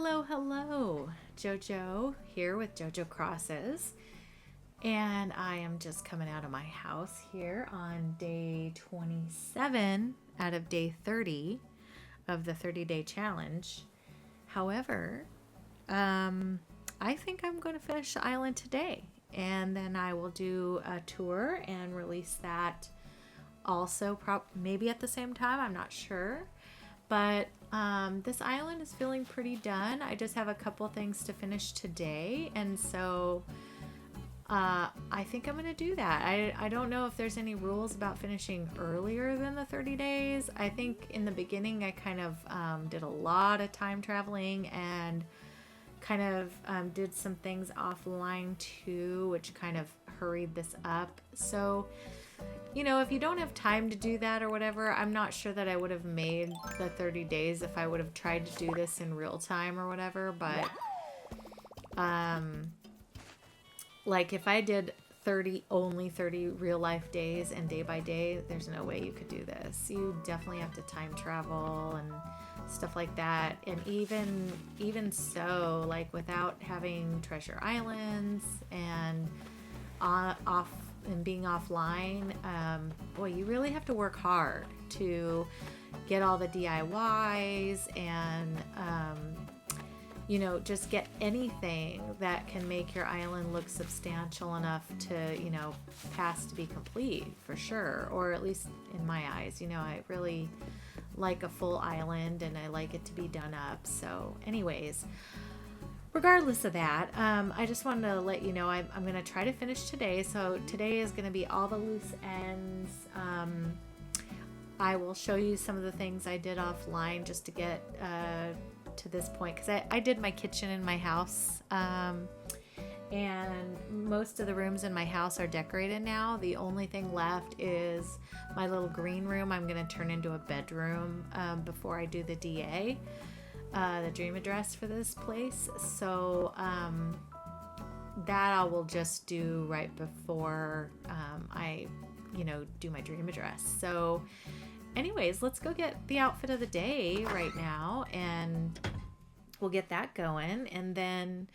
Hello, hello. JoJo here with JoJo Crosses. And I am just coming out of my house here on day 27 out of day 30 of the 30-day challenge. However, I think I'm going to finish the island today. And then I will do a tour and release that also maybe at the same time. I'm not sure. But this island is feeling pretty done. I just have a couple things to finish today. And so I think I'm going to do that. I don't know if there's any rules about finishing earlier than the 30 days. I think in the beginning I kind of did a lot of time traveling and kind of did some things offline too, which kind of hurried this up. So, you know, if you don't have time to do that or whatever, I'm not sure that I would have made the 30 days if I would have tried to do this in real time or whatever. But, like if I did only 30 real life days and day by day, there's no way you could do this. You definitely have to time travel and stuff like that. And even so, like without having treasure islands and being offline, boy, you really have to work hard to get all the DIYs and you know, just get anything that can make your island look substantial enough to, you know, pass to be complete for sure, or at least in my eyes. You know, I really like a full island and I like it to be done up. So anyways, regardless of that, I just wanted to let you know I'm going to try to finish today. So today is going to be all the loose ends. I will show you some of the things I did offline just to get to this point, because I did my kitchen in my house, and most of the rooms in my house are decorated now. The only thing left is my little green room. I'm going to turn into a bedroom before I do the DA. The dream address for this place. So that I will just do right before I, you know, do my dream address. So anyways, let's go get the outfit of the day right now and we'll get that going, and then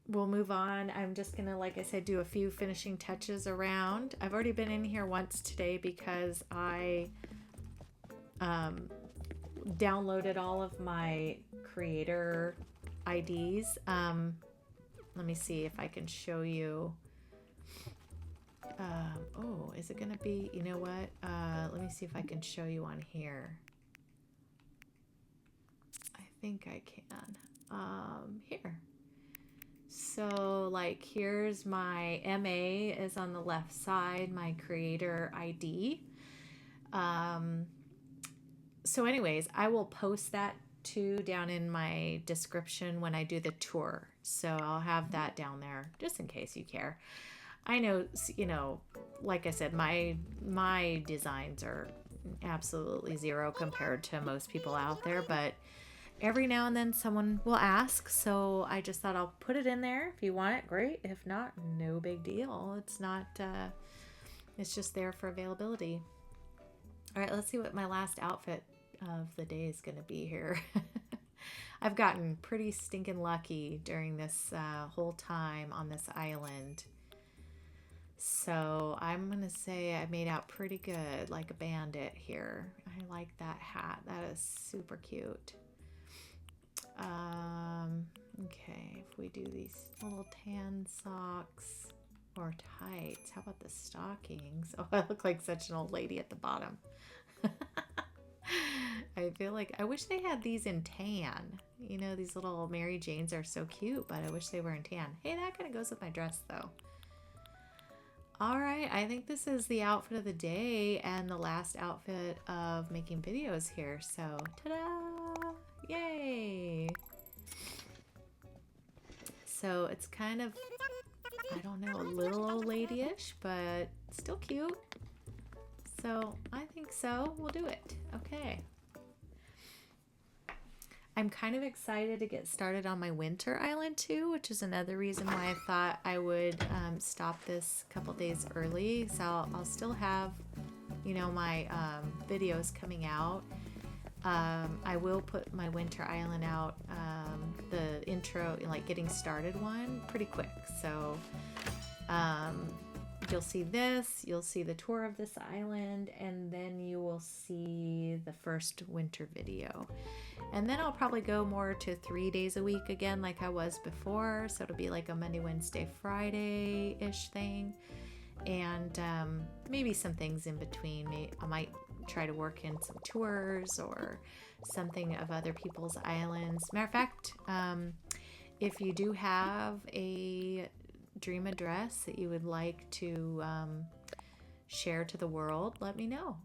we'll move on. I'm just gonna, like I said, do a few finishing touches around. I've already been in here once today because I downloaded all of my creator IDs. Let me see if I can show you. Oh, is it gonna be, you know what? Let me see if I can show you on here. I think I can. Here. So like here's my MA is on the left side, my creator ID. So anyways, I will post that too down in my description when I do the tour. So I'll have that down there just in case you care. I know, you know, like I said, my designs are absolutely zero compared to most people out there, but every now and then someone will ask, so I just thought I'll put it in there. If you want it, great. If not, no big deal. It's not, it's just there for availability. All right, let's see what my last outfit of the day is going to be here. I've gotten pretty stinking lucky during this whole time on this island. So I'm going to say I made out pretty good, like a bandit here. I like that hat. That is super cute. Okay, if we do these little tan socks or tights, how about the stockings? Oh, I look like such an old lady at the bottom. I feel like I wish they had these in tan. You know, these little Mary Janes are so cute, but I wish they were in tan. Hey, that kind of goes with my dress though. All right, I think this is the outfit of the day and the last outfit of making videos here. So, ta-da! Yay! So it's kind of, I don't know, a little old lady-ish, but still cute. So I think so. We'll do it. Okay. I'm kind of excited to get started on my winter island too, which is another reason why I thought I would stop this a couple days early. So I'll still have, you know, my videos coming out. I will put my winter island out, the intro, like getting started one, pretty quick. So you'll see this, you'll see the tour of this island, and then you will see the first winter video. And then I'll probably go more to 3 days a week again, like I was before. So it'll be like a Monday, Wednesday, Friday-ish thing. And maybe some things in between. I might try to work in some tours or something of other people's islands. Matter of fact, if you do have a dream address that you would like to share to the world, let me know.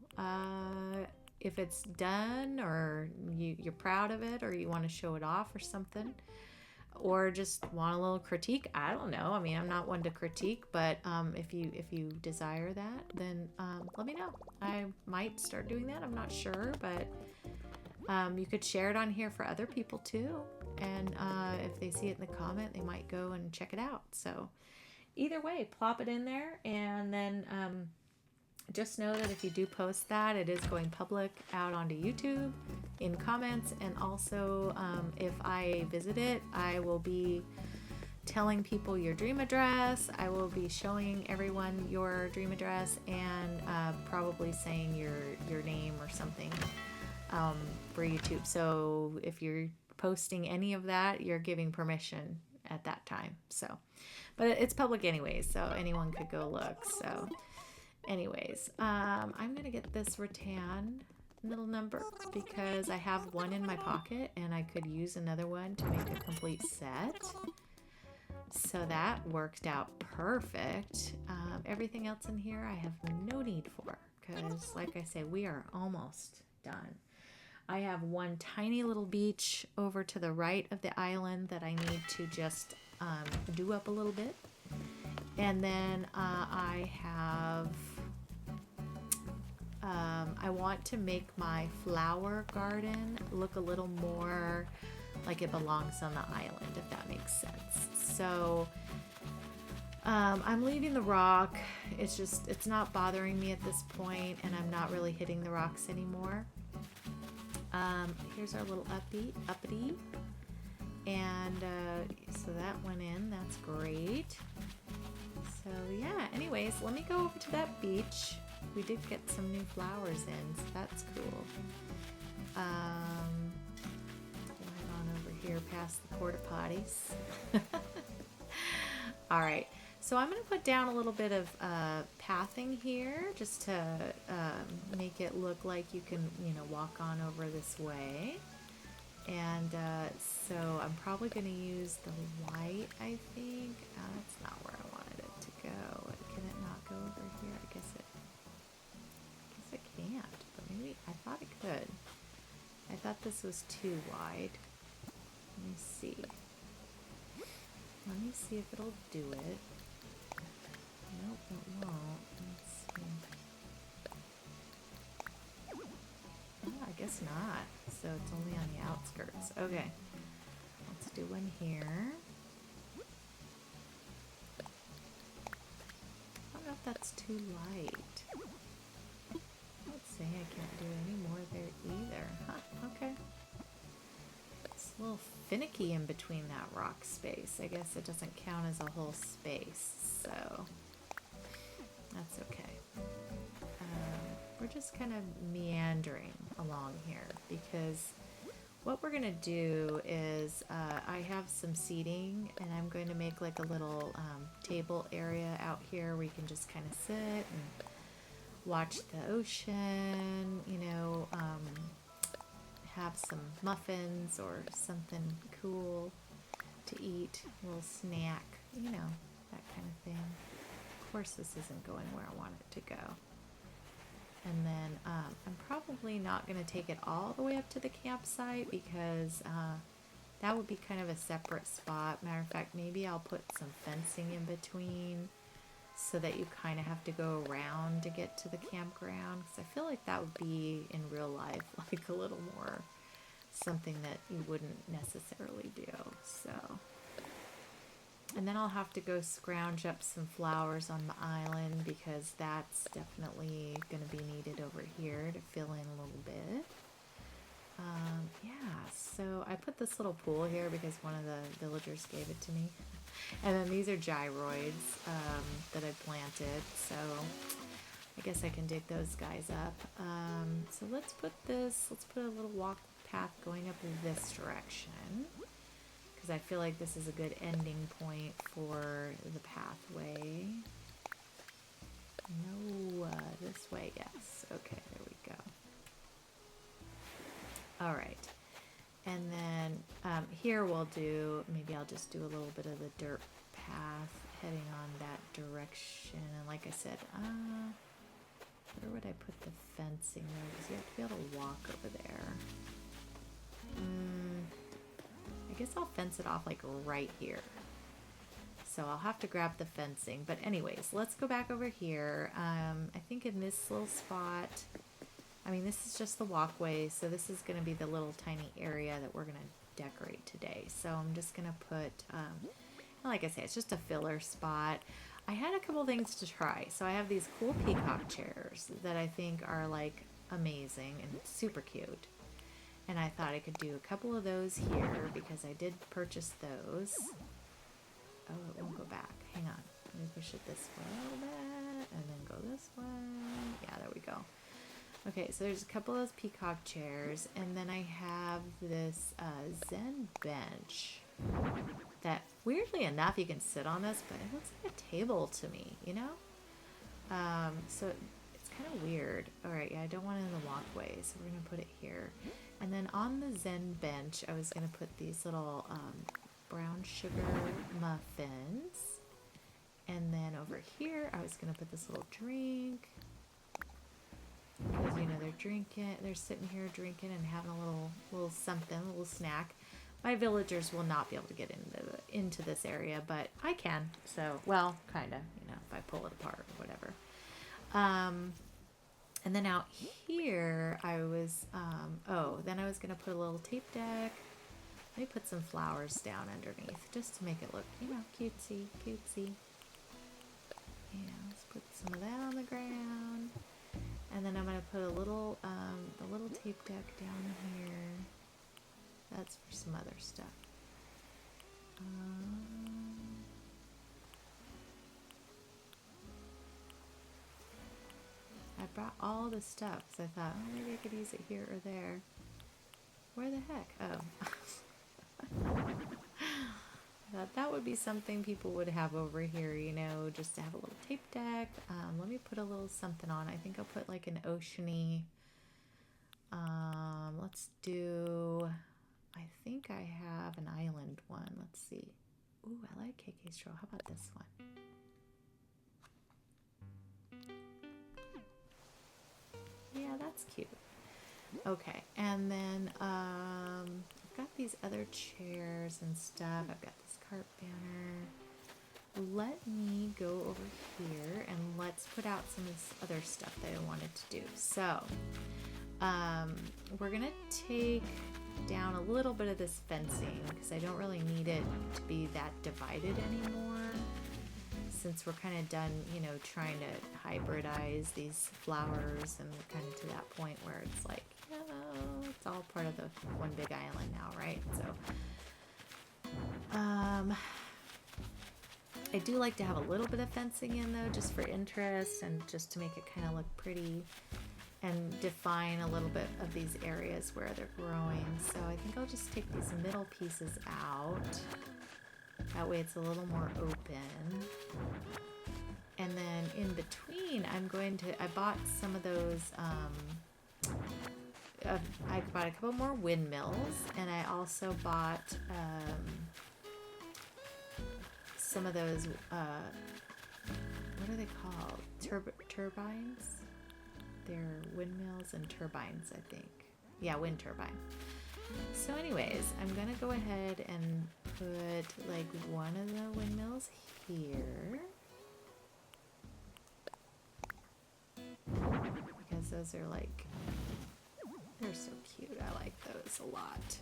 If it's done or you're proud of it, or you want to show it off or something, or just want a little critique, I don't know. I mean, I'm not one to critique, but if you desire that, then let me know. I might start doing that. I'm not sure, but you could share it on here for other people too. And if they see it in the comment, they might go and check it out. So either way, plop it in there, and then just know that if you do post that, it is going public out onto YouTube in comments. And also, if I visit it, I will be telling people your dream address. I will be showing everyone your dream address, and probably saying your name or something for YouTube. So if you're posting any of that, you're giving permission at that time. So, but it's public anyways, so anyone could go look. So anyways, I'm gonna get this rattan middle number because I have one in my pocket and I could use another one to make a complete set. So that worked out perfect. Everything else in here I have no need for, because like I say, we are almost done. I have one tiny little beach over to the right of the island that I need to just do up a little bit. And then I have, I want to make my flower garden look a little more like it belongs on the island, if that makes sense. So I'm leaving the rock. It's not bothering me at this point, and I'm not really hitting the rocks anymore. Here's our little uppity. And so that went in. That's great. So yeah, anyways, let me go over to that beach. We did get some new flowers in, so that's cool. Going on over here past the porta potties. All right, so I'm going to put down a little bit of pathing here just to make it look like you can, walk on over this way. And so I'm probably going to use the white, I think. That's not where I wanted it to go. Can it not go over here? I guess it can't, but maybe I thought it could. I thought this was too wide. Let me see. Let me see if it'll do it. Nope, it won't. Let's see. Oh, I guess not. So it's only on the outskirts. Okay. Let's do one here. I don't know if that's too light. Let's see. I can't do any more there either. Huh, okay. It's a little finicky in between that rock space. I guess it doesn't count as a whole space, so that's okay. We're just kind of meandering along here because what we're going to do is I have some seating, and I'm going to make like a little table area out here where you can just kind of sit and watch the ocean, have some muffins or something cool to eat, a little snack, that kind of thing. Of course, this isn't going where I want it to go. And then I'm probably not going to take it all the way up to the campsite because that would be kind of a separate spot. Matter of fact, maybe I'll put some fencing in between so that you kind of have to go around to get to the campground, because I feel like that would be in real life like a little more something that you wouldn't necessarily do. So, and then I'll have to go scrounge up some flowers on the island because that's definitely going to be needed over here to fill in a little bit. Yeah, so I put this little pool here because one of the villagers gave it to me. And then these are gyroids that I planted, so I guess I can dig those guys up. So let's put a little walk path going up in this direction, because I feel like this is a good ending point for the pathway. No, this way, yes. Okay, there we go. All right. And then here we'll do, maybe I'll just do a little bit of the dirt path heading on that direction. And like I said, where would I put the fencing? Because you have to be able to walk over there. I guess I'll fence it off like right here. So I'll have to grab the fencing. But anyways, let's go back over here. I think in this little spot, I mean, this is just the walkway, so this is going to be the little tiny area that we're going to decorate today. So I'm just going to put, like I say, it's just a filler spot. I had a couple things to try. So I have these cool peacock chairs that I think are like amazing and super cute. And I thought I could do a couple of those here because I did purchase those. Oh, it won't go back. Hang on. Let me push it this way a little bit and then go this way. Yeah, there we go. Okay, so there's a couple of those peacock chairs, and then I have this Zen bench that, weirdly enough, you can sit on this, but it looks like a table to me, you know? So it's kind of weird. All right, yeah, I don't want it in the walkway, so we're going to put it here. And then on the Zen bench, I was going to put these little brown sugar muffins. And then over here, I was going to put this little drink. Because, you know, they're sitting here drinking and having a little something, a little snack. My villagers will not be able to get into this area, but I can. So, well, kind of, you know, if I pull it apart or whatever. And then out here, I was, then I was going to put a little tape deck. Let me put some flowers down underneath just to make it look, you know, cutesy. Yeah, let's put some of that on the ground. And then I'm going to put a little tape deck down here. That's for some other stuff. I brought all the stuff because I thought, oh, maybe I could use it here or there. Where the heck? Oh. I thought that would be something people would have over here, you know, just to have a little tape deck. Let me put a little something on. I think I'll put like an oceany. Let's do, I think I have an island one. Let's see. Ooh, I like KK Straw. How about this one? Yeah, that's cute. Okay, and then I've got these other chairs and stuff. I've got this cart banner. Let me go over here and let's put out some of this other stuff that I wanted to do. So, we're gonna take down a little bit of this fencing because I don't really need it to be that divided anymore. Since we're kind of done, you know, trying to hybridize these flowers and we're kind of to that point where it's like, you know, it's all part of the one big island now, right? So, I do like to have a little bit of fencing in though, just for interest and just to make it kind of look pretty and define a little bit of these areas where they're growing. So I think I'll just take these middle pieces out. That way it's a little more open. And then in between, I bought some of those, I bought a couple more windmills, and I also bought some of those, what are they called? Turbines? They're windmills and turbines, I think. Yeah, wind turbine. So anyways, I'm going to go ahead and put like one of the windmills here. Because those are like, they're so cute. I like those a lot.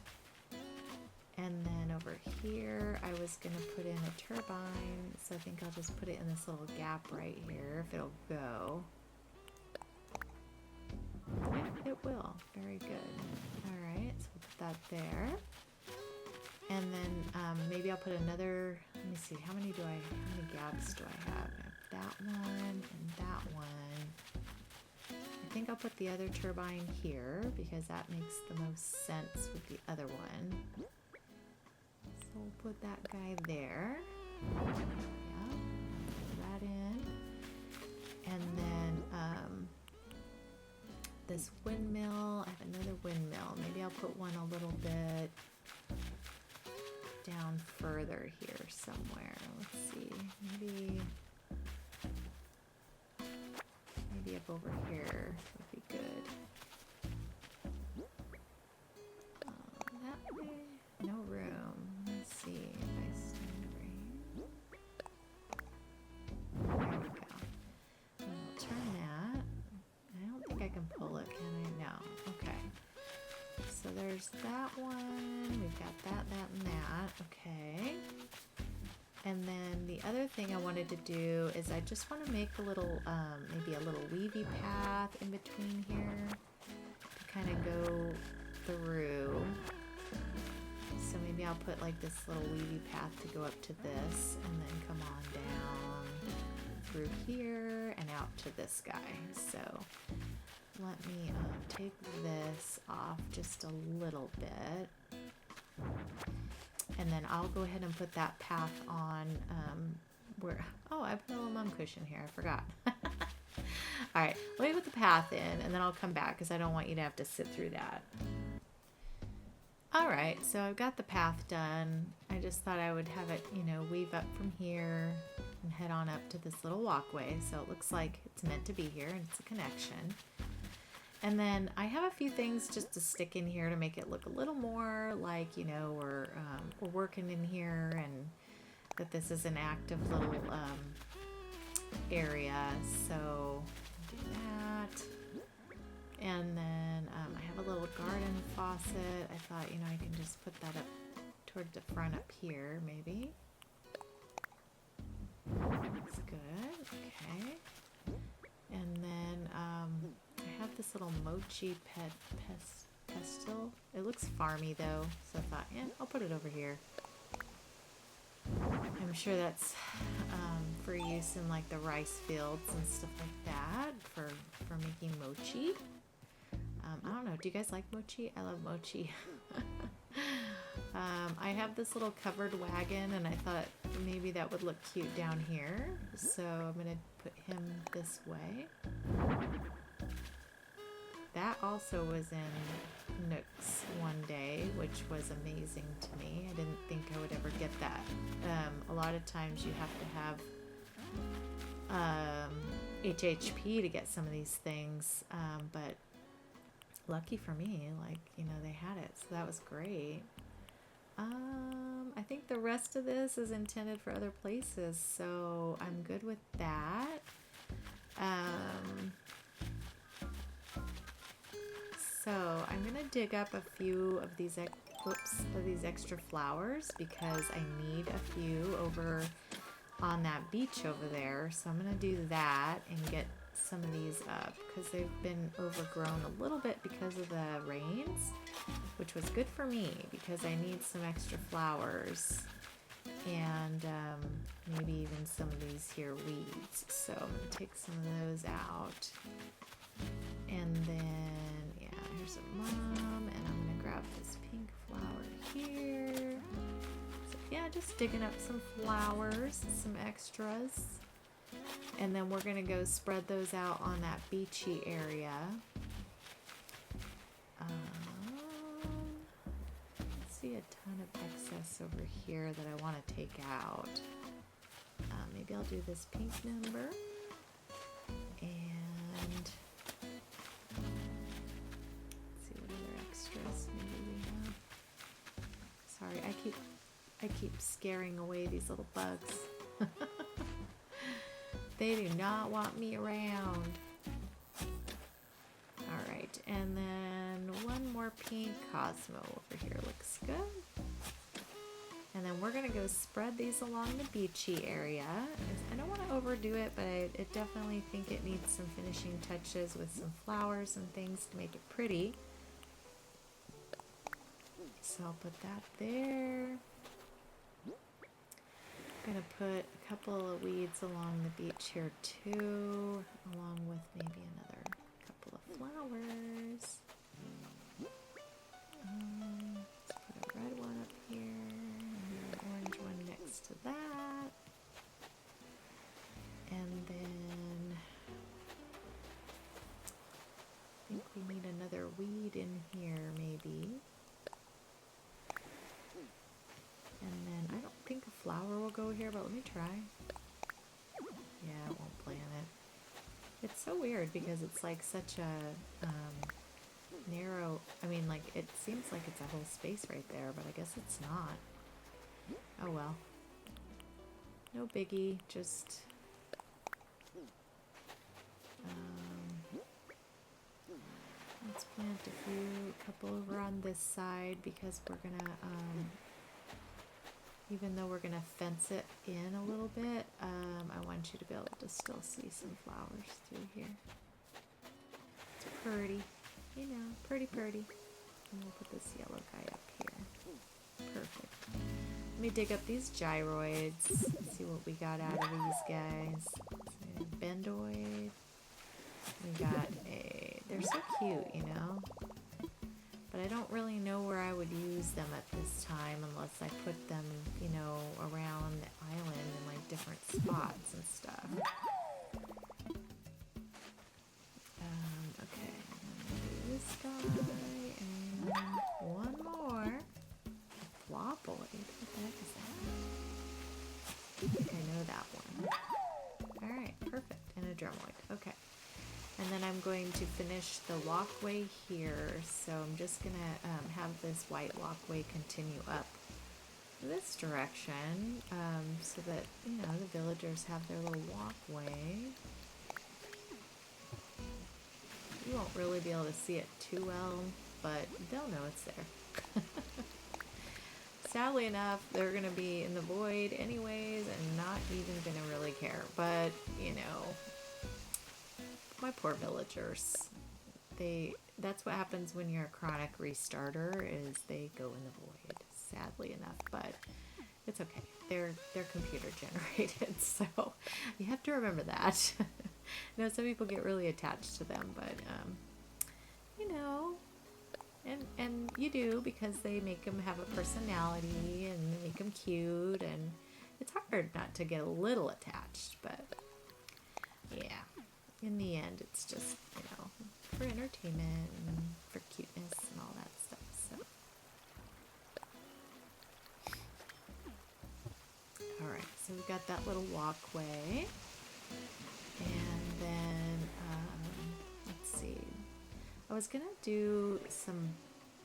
And then over here, I was going to put in a turbine. So I think I'll just put it in this little gap right here if it'll go. Yeah, it will. Very good. All right, that there. And then maybe I'll put another, let me see, how many gaps do I have? I have that one and that one. I think I'll put the other turbine here because that makes the most sense with the other one. So we'll put that guy there. Yeah, put that in. And then this windmill, I have another windmill. Maybe I'll put one a little bit down further here somewhere. Let's see, maybe up over here would be good. That way, no room. Let's see if I stand over here. There we go. And I'll turn that. I don't think I can pull it, can I? No. Okay. So there's that one. We've got that, and that. Okay. And then the other thing I wanted to do is I just want to make a little, maybe a little weavy path in between here to kind of go through. So maybe I'll put like this little weavy path to go up to this and then come on down through here and out to this guy. So let me take this off just a little bit. And then I'll go ahead and put that path on where, oh, I put a little mum cushion here. I forgot. All right, let me put the path in and then I'll come back because I don't want you to have to sit through that. All right, so I've got the path done. I just thought I would have it, you know, weave up from here and head on up to this little walkway. So it looks like it's meant to be here and it's a connection. And then I have a few things just to stick in here to make it look a little more like, you know, we're working in here and that this is an active little area. So do that. And then I have a little garden faucet. I thought, you know, I can just put that up toward the front up here, maybe. That's good. Okay. And then I have this little mochi pestle. It looks farmy though, so I thought, yeah, I'll put it over here. I'm sure that's for use in like the rice fields and stuff like that for making mochi. I don't know, do you guys like mochi? I love mochi. I have this little covered wagon and I thought maybe that would look cute down here. So I'm going to put him this way. That also was in Nooks one day, which was amazing to me. I didn't think I would ever get that. A lot of times you have to have HHP to get some of these things, but lucky for me, like, you know, they had it, so that was great. I think the rest of this is intended for other places, so I'm good with that. So I'm gonna dig up a few of these extra flowers because I need a few over on that beach over there. So I'm gonna do that and get some of these up because they've been overgrown a little bit because of the rains, which was good for me because I need some extra flowers and maybe even some of these here weeds. So I'm gonna take some of those out. And then, yeah, here's a mom, and I'm gonna grab this pink flower here. So yeah, just digging up some flowers, some extras. And then we're gonna go spread those out on that beachy area. I see a ton of excess over here that I want to take out. Maybe I'll do this pink number. And let's see what other extras maybe we have. Sorry, I keep scaring away these little bugs. They do not want me around. All right, and then one more pink Cosmo over here looks good. And then we're gonna go spread these along the beachy area. I don't want to overdo it, but I definitely think it needs some finishing touches with some flowers and things to make it pretty. So I'll put that there. I'm gonna put a couple of weeds along the beach here too, along with maybe another couple of flowers. Let's put a red one up here, and an orange one next to that. And then I think we need another weed in here maybe. And then I don't think a flower will go here, but let me try. Yeah, it won't plant it. It's so weird because it's like such a narrow, I mean, like it seems like it's a whole space right there, but I guess it's not. Oh well. No biggie, just let's plant a couple over on this side because we're gonna even though we're gonna fence it in a little bit, I want you to be able to still see some flowers through here. It's pretty, you know, pretty. And we'll put this yellow guy up here. Perfect. Let me dig up these gyroids, see what we got out of these guys. So, bendoid. We got they're so cute, you know? But I don't really know where I would use them at this time unless I put them, you know, around the island in like different spots and stuff. Okay, this guy and one more. Floppoid. What the heck is that? I think I know that one. Alright, perfect. And a drumoid. Okay. And then I'm going to finish the walkway here, so I'm just going to have this white walkway continue up this direction, so that, you know, the villagers have their little walkway. You won't really be able to see it too well, but they'll know it's there. Sadly enough, they're going to be in the void anyways and not even going to really care, but, you know, my poor villagers. That's what happens when you're a chronic restarter, is they go in the void, sadly enough, but it's okay. They're computer generated, so you have to remember that. I know some people get really attached to them, but you know, and you do, because they make them have a personality and make them cute, and it's hard not to get a little attached, but yeah. In the end, it's just, you know, for entertainment and for cuteness and all that stuff, so. Alright, so we've got that little walkway. And then, let's see. I was gonna do some,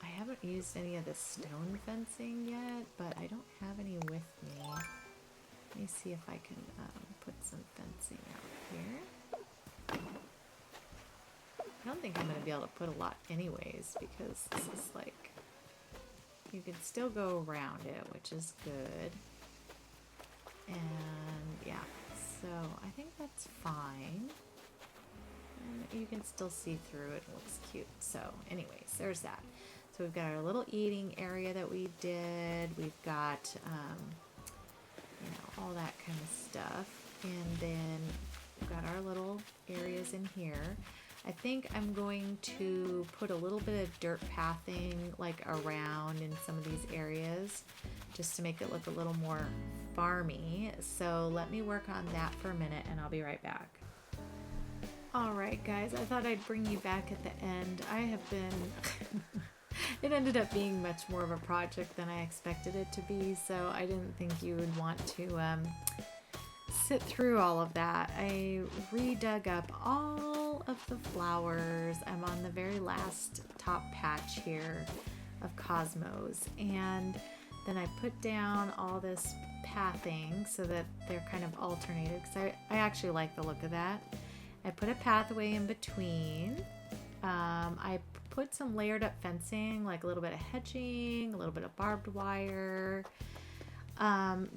I haven't used any of the stone fencing yet, but I don't have any with me. Let me see if I can put some fencing out here. I don't think I'm going to be able to put a lot anyways, because this is like, you can still go around it, which is good. And yeah, so I think that's fine. And you can still see through it. It looks cute. So anyways, there's that. So we've got our little eating area that we did. We've got, you know, all that kind of stuff. And then we've got our little areas in here. I think I'm going to put a little bit of dirt pathing like around in some of these areas just to make it look a little more farmy. So let me work on that for a minute and I'll be right back. Alright guys, I thought I'd bring you back at the end. I have been... It ended up being much more of a project than I expected it to be, so I didn't think you would want to sit through all of that. I redug up all of the flowers. I'm on the very last top patch here of cosmos, and then I put down all this pathing so that they're kind of alternated, because I actually like the look of that. I put a pathway in between. I put some layered up fencing, like a little bit of hedging, a little bit of barbed wire,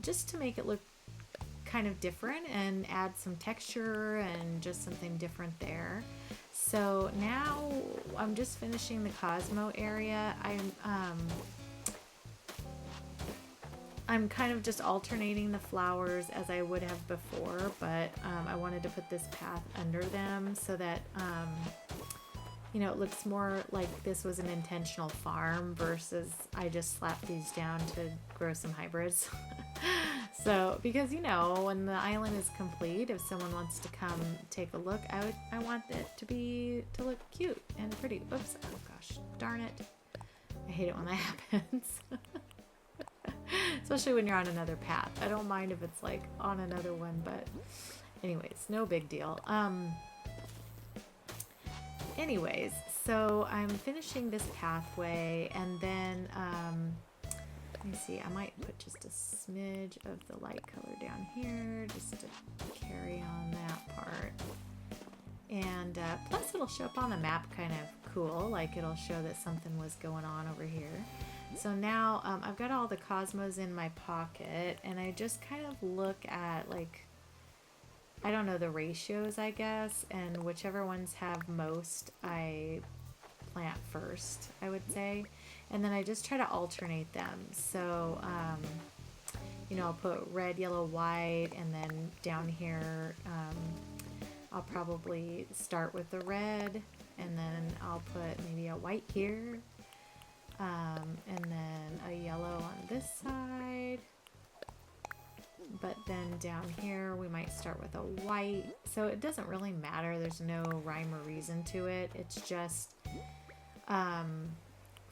just to make it look kind of different and add some texture and just something different there. So now I'm just finishing the Cosmo area. I'm kind of just alternating the flowers as I would have before, but I wanted to put this path under them so that, you know, it looks more like this was an intentional farm versus I just slapped these down to grow some hybrids. So, because, you know, when the island is complete, if someone wants to come take a look, I want it to look cute and pretty. Oops, oh gosh, darn it. I hate it when that happens. Especially when you're on another path. I don't mind if it's like on another one, but anyways, no big deal. Anyways, so I'm finishing this pathway, and then let me see, I might put just a smidge of the light color down here just to carry on that part. And plus it'll show up on the map kind of cool, like it'll show that something was going on over here. So now I've got all the cosmos in my pocket, and I just kind of look at, like, I don't know, the ratios, I guess, and whichever ones have most I plant first, I would say. And then I just try to alternate them. So, you know, I'll put red, yellow, white, and then down here I'll probably start with the red, and then I'll put maybe a white here. And then a yellow on this side, but then down here we might start with a white. So it doesn't really matter, there's no rhyme or reason to it. It's just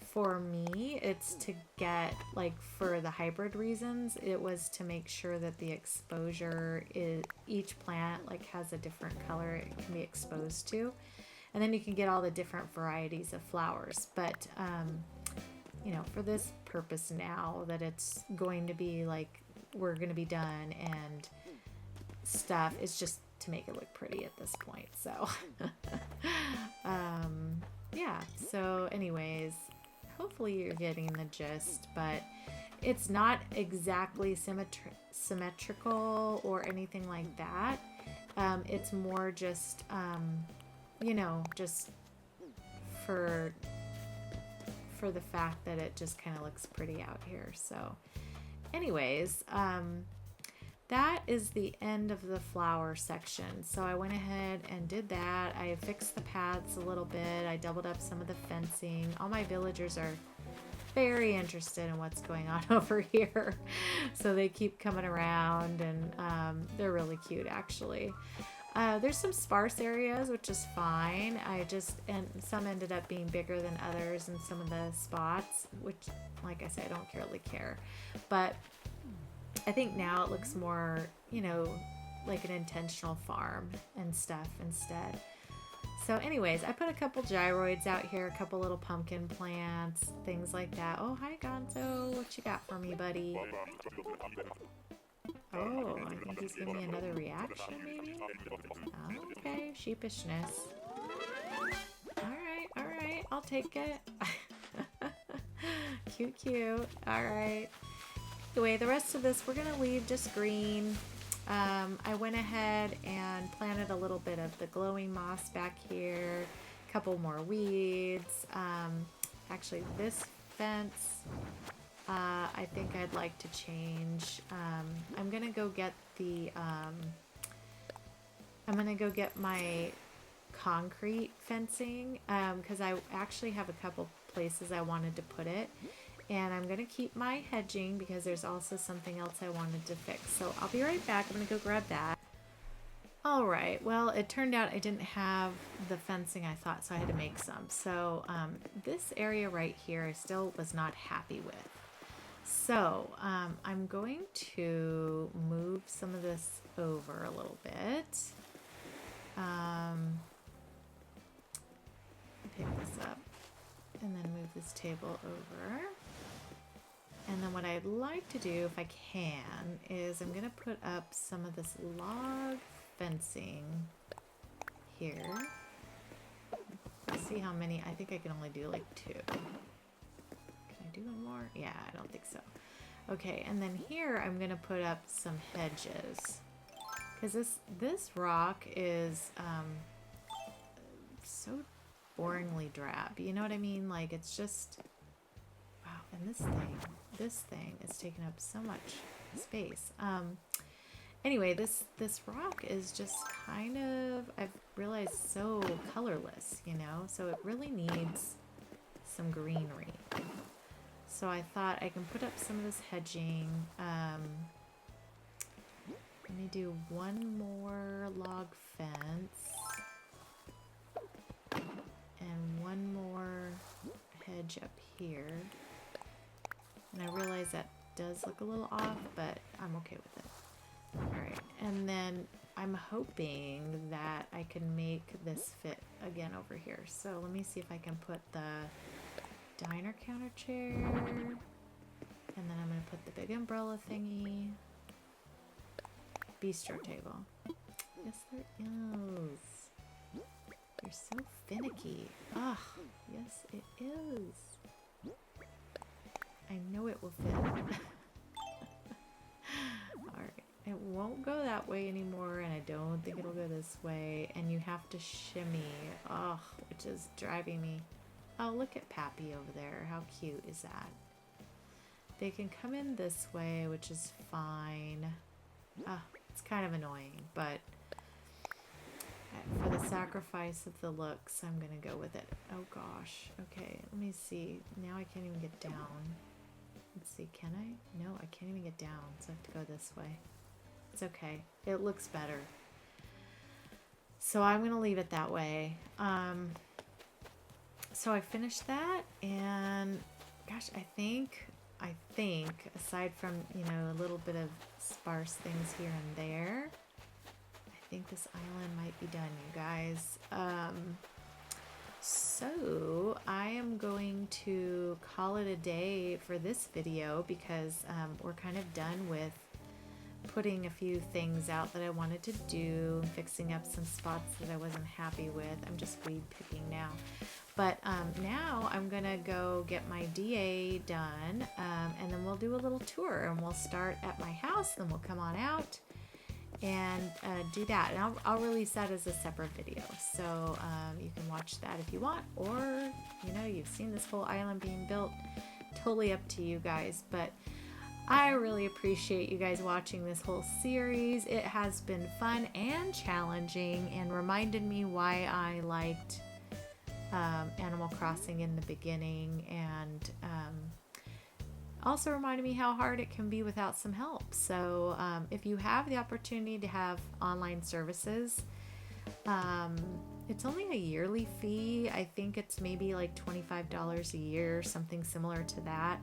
for me, it's to get, like, for the hybrid reasons, it was to make sure that the exposure is, each plant like has a different color it can be exposed to, and then you can get all the different varieties of flowers. But you know, for this purpose now that it's going to be like we're going to be done and stuff, it's just to make it look pretty at this point. So yeah, so anyways, hopefully you're getting the gist, but it's not exactly symmetrical or anything like that. It's more just you know, just for the fact that it just kind of looks pretty out here. So anyways, that is the end of the flower section. So I went ahead and did that. I fixed the paths a little bit. I doubled up some of the fencing. All my villagers are very interested in what's going on over here. So they keep coming around, and they're really cute actually. There's some sparse areas, which is fine. And some ended up being bigger than others in some of the spots, which, like I said, I don't really care. But I think now it looks more, you know, like an intentional farm and stuff instead. So anyways, I put a couple gyroids out here, a couple little pumpkin plants, things like that. Oh, hi Gonzo. What you got for me, buddy? Oh, I think he's giving me another reaction, maybe? Okay, sheepishness. Alright, I'll take it. Cute. Alright. Anyway, the rest of this we're going to leave just green. I went ahead and planted a little bit of the glowing moss back here, a couple more weeds. Actually, this fence, I think I'd like to change. I'm gonna go get the I'm gonna go get my concrete fencing, because I actually have a couple places I wanted to put it, and I'm gonna keep my hedging because there's also something else I wanted to fix. So I'll be right back. I'm gonna go grab that. Alright, well, it turned out I didn't have the fencing I thought, so I had to make some. So this area right here I still was not happy with. So I'm going to move some of this over a little bit. Pick this up and then move this table over. And then what I'd like to do, if I can, is I'm going to put up some of this log fencing here. Let's see how many. I think I can only do like 2. Can I do one more? Yeah, I don't think so. Okay, and then here I'm going to put up some hedges. Because this rock is so boringly drab. You know what I mean? Like, it's just... Wow, And this thing is taking up so much space. Anyway, this rock is just kind of, I've realized, so colorless, you know, so it really needs some greenery. So I thought I can put up some of this hedging. Let me do one more log fence and one more hedge up here. And I realize that does look a little off, but I'm okay with it. Alright, and then I'm hoping that I can make this fit again over here. So let me see if I can put the diner counter chair, and then I'm going to put the big umbrella thingy. Bistro table. Yes, there is. You're so finicky. Ah, yes, it is. I know it will fit. Alright. It won't go that way anymore, and I don't think it'll go this way. And you have to shimmy. Oh, which is driving me. Oh, look at Pappy over there. How cute is that? They can come in this way, which is fine. Oh, it's kind of annoying, but for the sacrifice of the looks, I'm going to go with it. Oh, gosh. Okay, let me see. Now I can't even get down. Let's see, can I? No, I can't even get down, so I have to go this way. It's okay. It looks better. So I'm going to leave it that way. So I finished that, and gosh, I think aside from, you know, a little bit of sparse things here and there, I think this island might be done, you guys. So I am going to call it a day for this video because we're kind of done with putting a few things out that I wanted to do, fixing up some spots that I wasn't happy with. I'm just weed picking now. But now I'm gonna go get my DA done, and then we'll do a little tour, and we'll start at my house, then we'll come on out and do that. And I'll release that as a separate video, so you can watch that if you want, or you know, you've seen this whole island being built. Totally up to you guys, but I really appreciate you guys watching this whole series. It has been fun and challenging, and reminded me why I liked Animal Crossing in the beginning, and also reminded me how hard it can be without some help. So if you have the opportunity to have online services, it's only a yearly fee. I think it's maybe like $25 a year, something similar to that.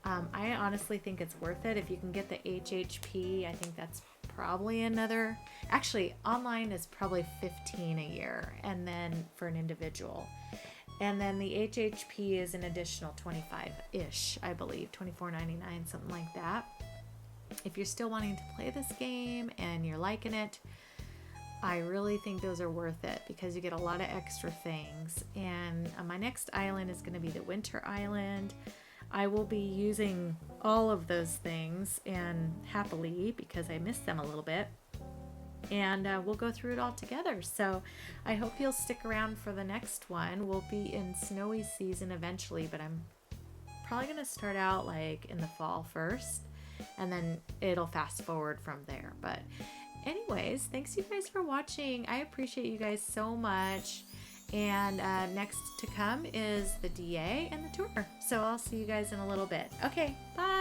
I honestly think it's worth it. If you can get the HHP, I think that's probably another, actually online is probably $15 a year, and then for an individual, and then the HHP is an additional 25-ish, I believe, $24.99, something like that. If you're still wanting to play this game and you're liking it, I really think those are worth it because you get a lot of extra things. And my next island is going to be the Winter Island. I will be using all of those things, and happily, because I miss them a little bit, and we'll go through it all together. So I hope you'll stick around for the next one. We'll be in snowy season eventually, but I'm probably going to start out like in the fall first, and then it'll fast forward from there. But anyways, thanks you guys for watching. I appreciate you guys so much. And next to come is the DA and the tour. So I'll see you guys in a little bit. Okay, bye.